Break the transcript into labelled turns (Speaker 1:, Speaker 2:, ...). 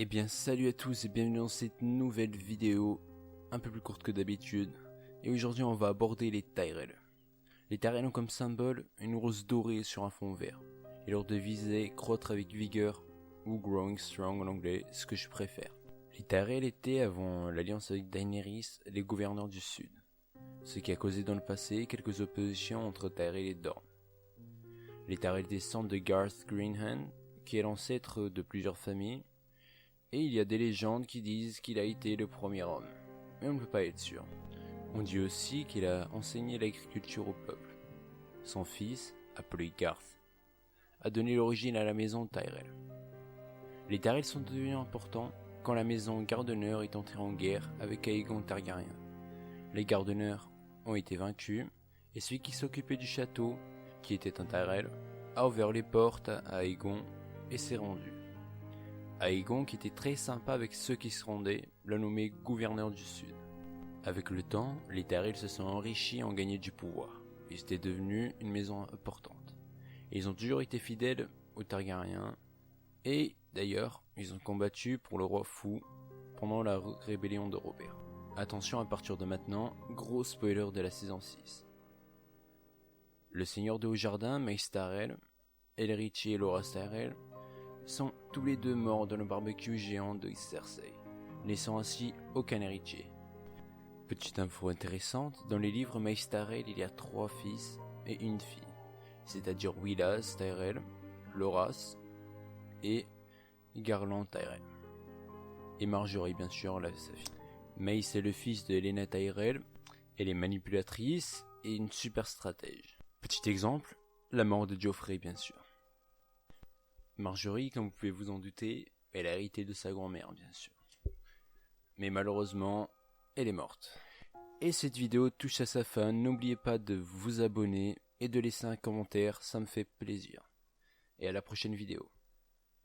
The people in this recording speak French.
Speaker 1: Eh bien salut à tous et bienvenue dans cette nouvelle vidéo, un peu plus courte que d'habitude. Et aujourd'hui on va aborder les Tyrell. Les Tyrell ont comme symbole une rose dorée sur un fond vert. Et leur devise est croître avec vigueur ou growing strong en anglais, ce que je préfère. Les Tyrell étaient avant l'alliance avec Daenerys les gouverneurs du sud. Ce qui a causé dans le passé quelques oppositions entre Tyrell et Dorne. Les Tyrell descendent de Garth Greenhand, qui est l'ancêtre de plusieurs familles. Et il y a des légendes qui disent qu'il a été le premier homme, mais on ne peut pas être sûr. On dit aussi qu'il a enseigné l'agriculture au peuple. Son fils, appelé Garth, a donné l'origine à la maison Tyrell. Les Tyrell sont devenus importants quand la maison Gardener est entrée en guerre avec Aegon Targaryen. Les Gardener ont été vaincus, et celui qui s'occupait du château, qui était un Tyrell, a ouvert les portes à Aegon et s'est rendu. Aegon, qui était très sympa avec ceux qui se rendaient, l'a nommé gouverneur du Sud. Avec le temps, les Tyrell se sont enrichis et ont gagné du pouvoir. Ils étaient devenus une maison importante. Et ils ont toujours été fidèles aux Targaryens. Et d'ailleurs, ils ont combattu pour le roi fou pendant la rébellion de Robert. Attention à partir de maintenant, gros spoiler de la saison 6. Le seigneur de Haut-Jardin, Mace Tyrell, et l'héritier Loras Tyrell sont tous les deux morts dans le barbecue géant de Cersei, laissant ainsi aucun héritier. Petite info intéressante, dans les livres Mace Tyrell il y a 3 fils et une fille, c'est-à-dire Willas Tyrell, Loras et Garland Tyrell. Et Marjorie bien sûr, sa fille. Mace est le fils de Lyanna Tyrell, elle est manipulatrice et une super stratège. Petit exemple, la mort de Joffrey bien sûr. Marjorie, comme vous pouvez vous en douter, elle a hérité de sa grand-mère, bien sûr. Mais malheureusement, elle est morte. Et cette vidéo touche à sa fin, n'oubliez pas de vous abonner et de laisser un commentaire, ça me fait plaisir. Et à la prochaine vidéo.